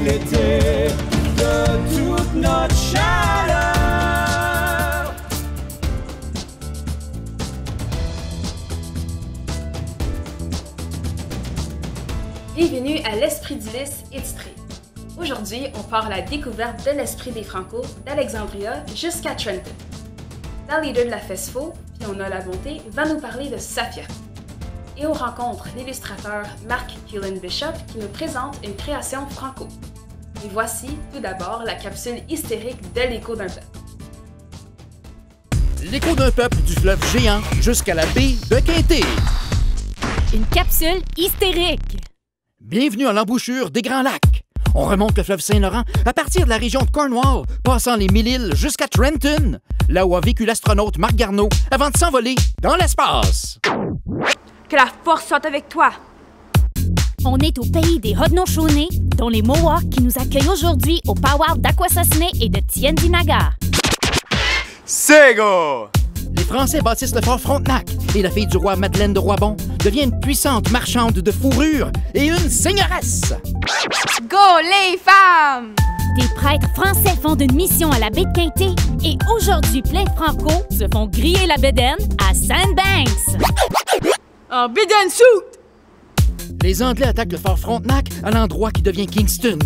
l'été de toute notre chaleur. Bienvenue à l'Esprit d'Ulysse et d'Istrée. Aujourd'hui, on part à la découverte de l'esprit des Franco d'Alexandria jusqu'à Trenton. La leader de la FESFO, Fiona La Bonté, va nous parler de sa fierté. Et on rencontre l'illustrateur Mark Killen Bishop qui nous présente une création franco. Et voici tout d'abord la capsule hystérique de l'écho d'un peuple. L'écho d'un peuple du fleuve géant jusqu'à la baie de Quinté. Une capsule hystérique. Bienvenue à l'embouchure des Grands Lacs. On remonte le fleuve Saint-Laurent à partir de la région de Cornwall, passant les 1000 îles jusqu'à Trenton, là où a vécu l'astronaute Marc Garneau avant de s'envoler dans l'espace. Que la force soit avec toi! On est au pays des Haudenosaunee, dont les Mohawks qui nous accueillent aujourd'hui au powwow d'Akwesasne et de Tiendinaga. Sego! Les Français bâtissent le fort Frontenac et la fille du roi Madeleine de Roibon devient une puissante marchande de fourrure et une seigneuresse. Go les femmes! Des prêtres français font une mission à la baie de Quinté et aujourd'hui, plein de Franco se font griller la bédaine à Sandbanks. En bédaine suit! Les Anglais attaquent le fort Frontenac à l'endroit qui devient Kingston.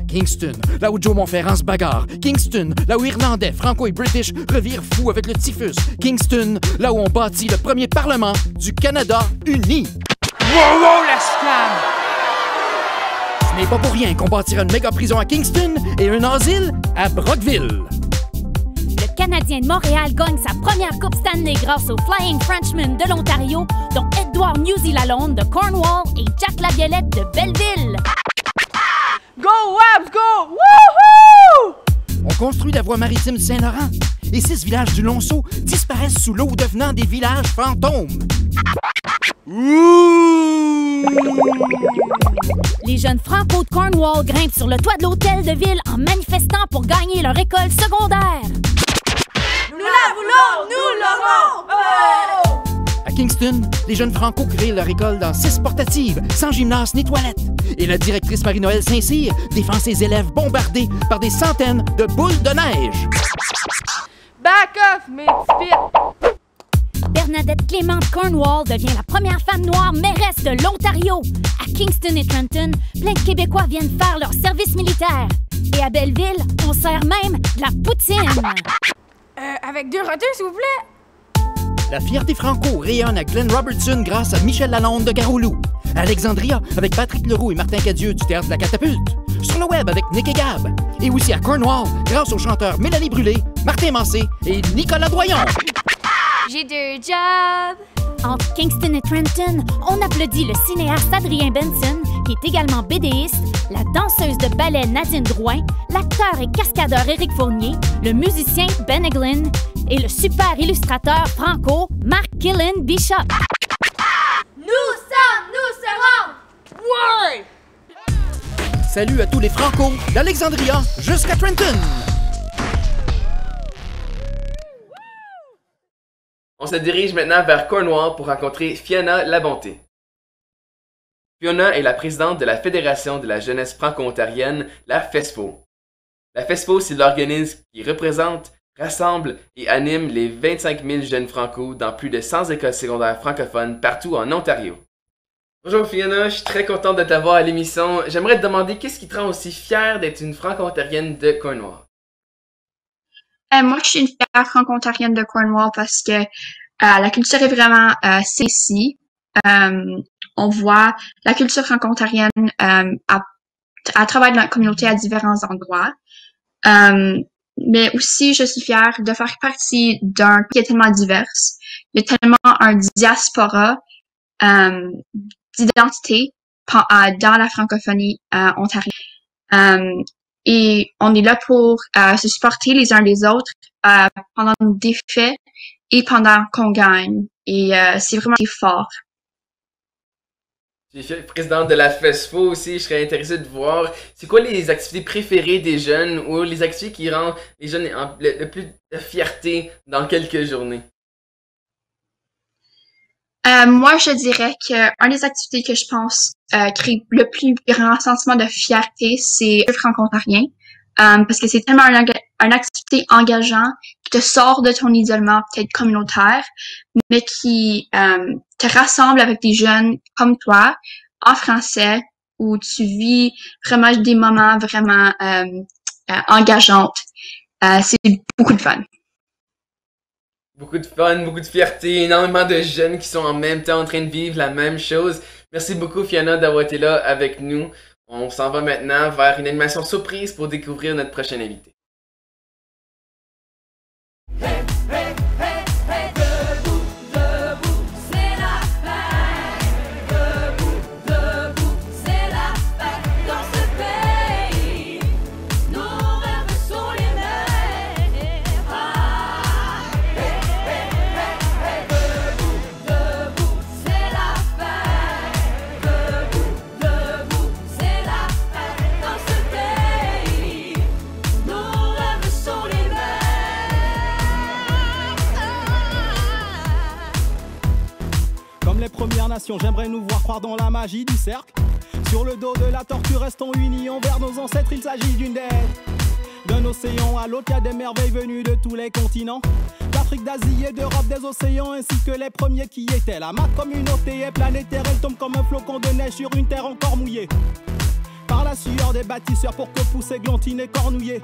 Kingston, là où Joe Montferrand se bagarre. Kingston, là où Irlandais, Franco et British revirent fous avec le typhus. Kingston, là où on bâtit le premier parlement du Canada uni. Wow, la scam! Ce n'est pas pour rien qu'on bâtira une méga prison à Kingston et un asile à Brockville. Le Canadien de Montréal gagne sa première Coupe Stanley grâce aux Flying Frenchmen de l'Ontario, dont Edward Newsy-Lalonde de Cornwall et Jack Laviolette de Belleville. Go Wabs, go! Wouhou! On construit la voie maritime du Saint-Laurent et 6 villages du Lonceau disparaissent sous l'eau, devenant des villages fantômes. Ouh! Les jeunes Franco de Cornwall grimpent sur le toit de l'hôtel de ville en manifestant pour gagner leur école secondaire. Nous la voulons, nous l'aurons! Oh! À Kingston, les jeunes Franco créent leur école dans 6 portatives, sans gymnase ni toilette. Et la directrice Marie-Noël Saint-Cyr défend ses élèves bombardés par des centaines de boules de neige. Back off, mes petits pits! Bernadette Clément de Cornwall devient la première femme noire mairesse de l'Ontario. À Kingston et Trenton, plein de Québécois viennent faire leur service militaire. Et à Belleville, on sert même de la poutine. Avec 2 roteux, s'il vous plaît? La fierté Franco rayonne à Glen Robertson grâce à Michel Lalonde de Garoulou. À Alexandria avec Patrick Leroux et Martin Cadieux du Théâtre de la Catapulte. Sur le web avec Nick et Gab. Et aussi à Cornwall grâce aux chanteurs Mélanie Brûlé, Martin Massé et Nicolas Doyon. J'ai 2 jobs! Entre Kingston et Trenton, on applaudit le cinéaste Adrien Benson, qui est également bédéiste, la danseuse de ballet Nadine Drouin, l'acteur et cascadeur Éric Fournier, le musicien Ben Eglin et le super illustrateur franco Mark Killen Bishop. Nous serons! Ouais! Salut à tous les Franco d'Alexandria jusqu'à Trenton. On se dirige maintenant vers Cornwall pour rencontrer Fiona La Bonté. Fiona est la présidente de la Fédération de la jeunesse franco-ontarienne, la FESFO. La FESFO, c'est l'organisme qui représente, rassemble et anime les 25 000 jeunes franco dans plus de 100 écoles secondaires francophones partout en Ontario. Bonjour Fiona, je suis très contente de t'avoir à l'émission. J'aimerais te demander qu'est-ce qui te rend aussi fière d'être une franco-ontarienne de Cornwall? Moi, je suis une fière franco-ontarienne de Cornwall parce que la culture est vraiment c'est ici. On voit la culture franco-ontarienne à travers notre communauté à différents endroits. Mais aussi, je suis fière de faire partie d'un pays qui est tellement divers. Il y a tellement un diaspora d'identité dans la francophonie ontarienne. Et on est là pour se supporter les uns les autres pendant nos défaites et pendant qu'on gagne. Et c'est vraiment fort. Je suis présidente de la FESFO aussi, je serais intéressé de voir c'est quoi les activités préférées des jeunes ou les activités qui rendent les jeunes le plus de fierté dans quelques journées. Moi, je dirais que un des activités que je pense crée le plus grand sentiment de fierté, c'est le franco-ontarien. Parce que c'est tellement une activité engageant qui te sort de ton isolement peut-être communautaire, mais qui te rassemble avec des jeunes comme toi en français, où tu vis vraiment des moments vraiment engageantes. C'est beaucoup de fun. Beaucoup de fun, beaucoup de fierté, énormément de jeunes qui sont en même temps en train de vivre la même chose. Merci beaucoup Fiona d'avoir été là avec nous. On s'en va maintenant vers une animation surprise pour découvrir notre prochain invité. Première Nation, j'aimerais nous voir croire dans la magie du cercle. Sur le dos de la tortue, restons unis envers nos ancêtres, il s'agit d'une dette. D'un océan à l'autre, il y a des merveilles venues de tous les continents. D'Afrique, d'Asie et d'Europe, des océans, ainsi que les premiers qui étaient là. Ma communauté est planétaire, elle tombe comme un flocon de neige sur une terre encore mouillée. Par la sueur des bâtisseurs pour que poussent églantines et cornouillés.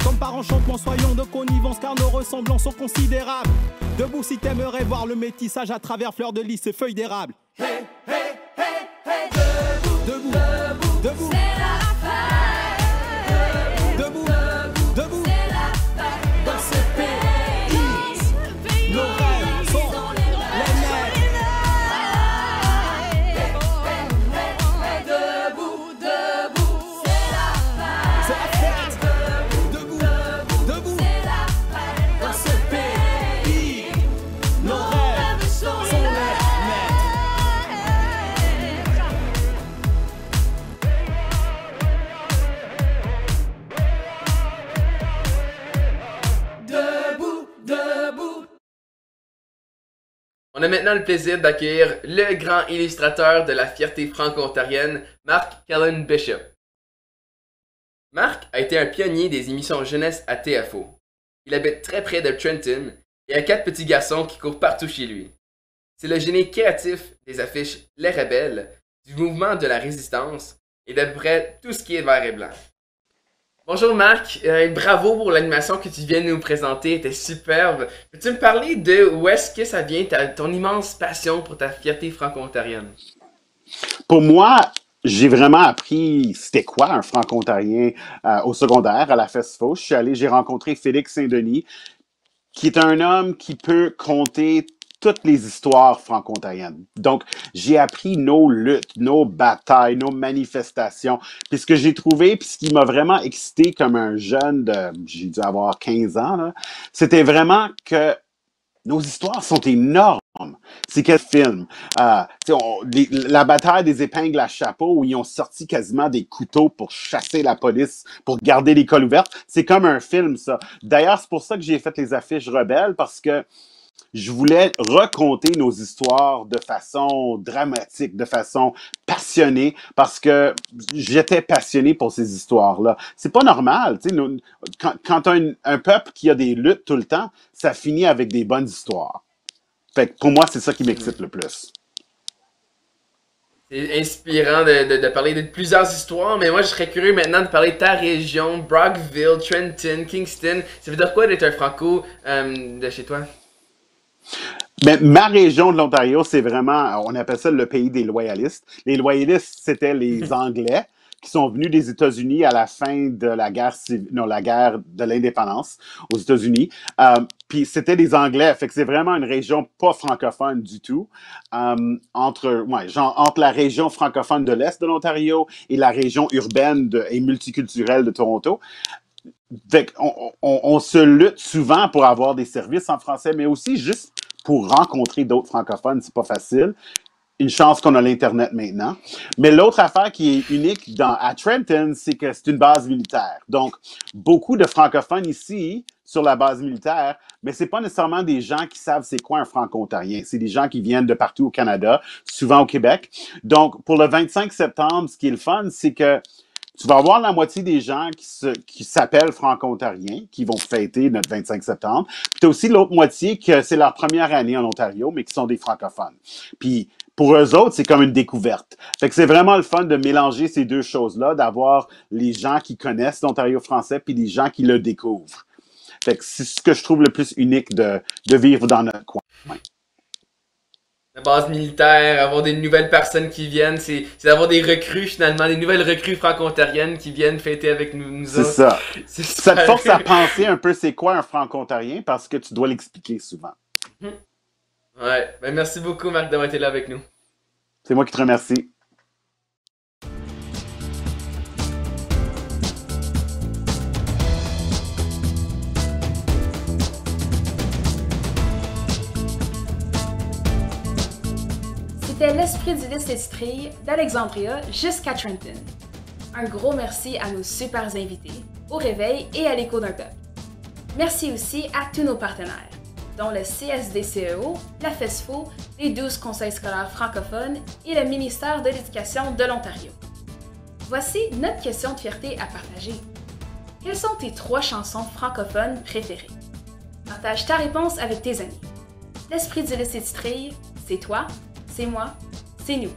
Comme par enchantement, soyons de connivence car nos ressemblances sont considérables. Debout si t'aimerais voir le métissage à travers fleurs de lys et feuilles d'érable. Hey, hey, hey, hey, debout, debout, debout, debout. C'est la fête. Debout, debout, debout. C'est la fête. Dans ce pays, nos rêves sont les nôtres. Debout, debout. C'est la fête. C'est la fête. Debout, debout, debout. C'est la fête. Dans ce pays, nos rêves sont les nôtres. Debout, debout. On a maintenant le plaisir d'accueillir le grand illustrateur de la fierté franco-ontarienne, Mark Callan Bishop. Mark a été un pionnier des émissions jeunesse à TFO. Il habite très près de Trenton et a 4 petits garçons qui courent partout chez lui. C'est le génie créatif des affiches Les Rebelles, du mouvement de la résistance et d'à peu près tout ce qui est vert et blanc. Bonjour Marc, bravo pour l'animation que tu viens de nous présenter, elle était superbe. Peux-tu me parler de où est-ce que ça vient, ton immense passion pour ta fierté franco-ontarienne? Pour moi, j'ai vraiment appris c'était quoi un franco-ontarien au secondaire à la FESFO. J'ai rencontré Félix Saint-Denis, qui est un homme qui peut compter toutes les histoires franco-ontariennes. Donc, j'ai appris nos luttes, nos batailles, nos manifestations. Puis ce que j'ai trouvé, puis ce qui m'a vraiment excité comme un jeune de, j'ai dû avoir 15 ans, là, c'était vraiment que nos histoires sont énormes. C'est quel film? La bataille des épingles à chapeau où ils ont sorti quasiment des couteaux pour chasser la police, pour garder l'école ouverte. C'est comme un film, ça. D'ailleurs, c'est pour ça que j'ai fait les affiches rebelles, parce que je voulais raconter nos histoires de façon dramatique, de façon passionnée, parce que j'étais passionné pour ces histoires-là. C'est pas normal, tu sais, quand un peuple qui a des luttes tout le temps, ça finit avec des bonnes histoires. Fait que pour moi, c'est ça qui m'excite le plus. C'est inspirant de parler de plusieurs histoires, mais moi je serais curieux maintenant de parler de ta région, Brockville, Trenton, Kingston. Ça veut dire quoi d'être un franco de chez toi? Mais ma région de l'Ontario, c'est vraiment, on appelle ça le pays des loyalistes. Les loyalistes, c'était les Anglais qui sont venus des États-Unis à la fin de la guerre la guerre de l'indépendance aux États-Unis. Puis c'était des Anglais, fait que c'est vraiment une région pas francophone du tout. Entre la région francophone de l'Est de l'Ontario et la région urbaine et multiculturelle de Toronto. Fait on se lutte souvent pour avoir des services en français, mais aussi juste pour rencontrer d'autres francophones, c'est pas facile. une chance qu'on a l'Internet maintenant. Mais l'autre affaire qui est unique à Trenton, c'est que c'est une base militaire. Donc, beaucoup de francophones ici, sur la base militaire, mais c'est pas nécessairement des gens qui savent c'est quoi un franco-ontarien. C'est des gens qui viennent de partout au Canada, souvent au Québec. Donc, pour le 25 septembre, ce qui est le fun, c'est que tu vas avoir la moitié des gens qui s'appellent franco-ontariens, qui vont fêter notre 25 septembre. Puis tu as aussi l'autre moitié que c'est leur première année en Ontario, mais qui sont des francophones. Puis pour eux autres, c'est comme une découverte. Fait que c'est vraiment le fun de mélanger ces deux choses-là, d'avoir les gens qui connaissent l'Ontario français puis les gens qui le découvrent. Fait que c'est ce que je trouve le plus unique de vivre dans notre coin. La base militaire, avoir des nouvelles personnes qui viennent, c'est d'avoir des recrues finalement, des nouvelles recrues franco-ontariennes qui viennent fêter avec nous c'est autres. Ça. Ça te force à penser un peu c'est quoi un franco-ontarien parce que tu dois l'expliquer souvent. Ouais, ben merci beaucoup Marc d'avoir été là avec nous. C'est moi qui te remercie. C'était l'Esprit du Lys Éditrié d'Alexandria jusqu'à Trenton. Un gros merci à nos super invités, au Réveil et à l'Écho d'un peuple. Merci aussi à tous nos partenaires, dont le CSDCEO, la FESFO, les 12 conseils scolaires francophones et le ministère de l'Éducation de l'Ontario. Voici notre question de fierté à partager. Quelles sont tes 3 chansons francophones préférées? Partage ta réponse avec tes amis. L'Esprit du Lys Éditrié, c'est toi, c'est moi, c'est nous.